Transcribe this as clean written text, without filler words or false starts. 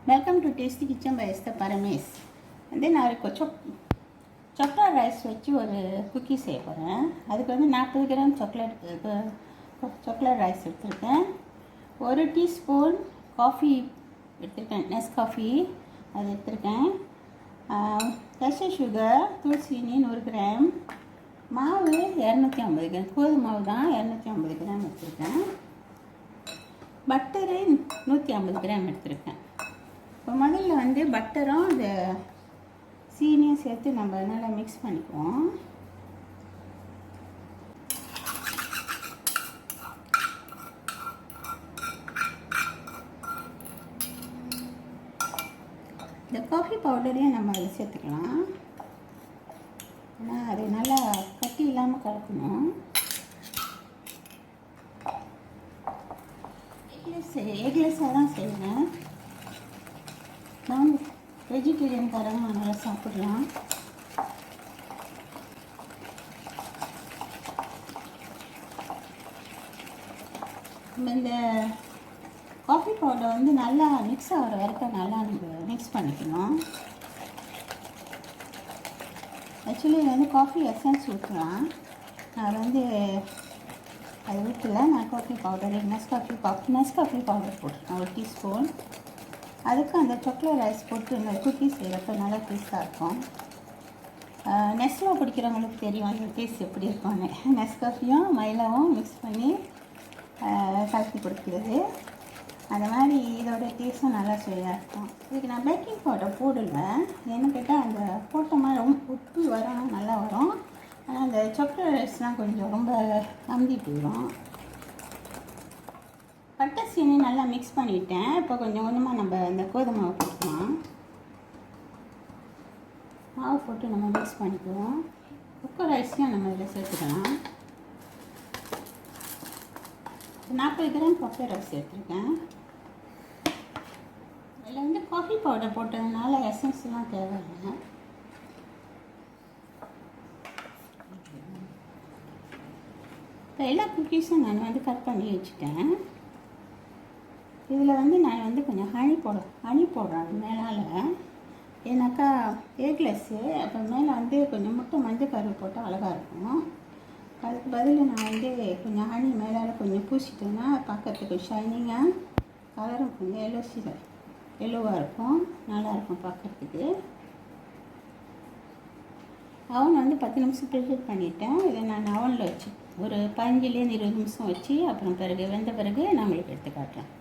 Welcome to tasty kitchen by Esther Paramesh. வந்து நான் இப்போ சாக்லேட் ரைஸ் வச்சு ஒரு குக்கி செய்ய போகிறேன். அதுக்கு வந்து 40 கிராம் சாக்லேட் ரைஸ் எடுத்திருக்கேன். 1 டீஸ்பூன் காஃபி எடுத்திருக்கேன், நெஸ்காஃபி அது எடுத்திருக்கேன். கேஷர் சுகர், துளசினி 100 கிராம், மாவு 250 கிராம், கோதுமை மாவு தான் 250 கிராம் எடுத்திருக்கேன். பட்டரு 150 கிராம் எடுத்திருக்கேன். இப்போ முதல்ல வந்து பட்டரும் இந்த சீனியும் சேர்த்து நம்ம நல்லா மிக்ஸ் பண்ணிக்குவோம். இந்த காஃபி பவுடரையும் நம்ம அதில் சேர்த்துக்கலாம். ஆனால் அது நல்லா கட்டி இல்லாமல் கலக்கணும். எக்லெஸ்ஸாக தான் செய்வேன். நான் வெஜிடேரியன்காரங்க நல்லா சாப்பிடலாம். நம்ம இந்த காஃபி பவுடர் வந்து நல்லா மிக்ஸ் ஆகிற வரைக்கும் நல்லா நம்ம மிக்ஸ் பண்ணிக்கணும். ஆக்சுவலி வந்து காஃபி எசன்ஸ் ஊற்றலாம். நான் வந்து அது ஊற்றல, நான் காஃபி பவுடர் நெஸ்காஃபி பவுடர் போட்டிருக்கேன் 1 டீஸ்பூன். அதுக்கு அந்த சாக்லேட் ரைஸ் போட்டு இந்த குக்கி செய்கிறப்ப நல்லா டேஸ்ட்டாக இருக்கும். நெஸ்லா பிடிக்கிறவங்களுக்கு தெரியும் அந்த டேஸ்ட் எப்படி இருக்கும்னு. நெஸ்காஃபியும் மைலாவும் மிக்ஸ் பண்ணி கலக்கி கொடுக்குறது. அந்த மாதிரி இதோட டேஸ்ட்டும் நல்லா சுவையாக இருக்கும். இதுக்கு நான் பேக்கிங் பவுடர் போடுவேன். என்ன கேட்டால் அந்த போட்ட மாதிரி ரொம்ப உப்பு வரும், நல்லா வரும். ஆனால் அந்த சாக்லேட் ரைஸ்லாம் கொஞ்சம் ரொம்ப அமுதி போயிடும். பட்டை சீனி நல்லா மிக்ஸ் பண்ணிவிட்டேன். இப்போ கொஞ்சம் கொஞ்சமாக நம்ம இந்த கோதுமை மாவு போட்டுக்கலாம். மாவு போட்டு நம்ம மிக்ஸ் பண்ணிக்குவோம். குக்கர் ரைஸையும் நம்ம இதில் சேர்த்துக்கலாம். 40 கிராம் குக்கர் ரைஸ் சேர்த்துருக்கேன். இதில் வந்து காஃபி பவுடர் போட்டதுனால எசன்ஸ்லாம் தேவையில்லை. இப்போ எல்லா குக்கீஸும் நான் வந்து கட் பண்ணி வச்சுட்டேன். இதில் வந்து நான் வந்து கொஞ்சம் ஹனி போடுறேன் அது மேலால். ஏன்னாக்கா எக்லெஸ்ஸு அப்போ மேலே வந்து கொஞ்சம் முட்டை மஞ்சள் கரு போட்டால் அழகாக இருக்கும். அதுக்கு பதில் நான் வந்து கொஞ்சம் ஹனி மேலால் கொஞ்சம் பூசிட்டேன்னா பார்க்குறதுக்கு ஷைனிங்காக கலரும் கொஞ்சம் எல்லோவாக இருக்கும், நல்லாயிருக்கும் பார்க்குறதுக்கு. அவன் வந்து 10 நிமிஷம் ப்ரிப்பேர் பண்ணிட்டேன். இதை நான் அவனில் வச்சு ஒரு 15 to 20 நிமிஷம் வச்சு அப்புறம் வெந்த பிறகு நான் உங்களுக்கு எடுத்து காட்டுறேன்.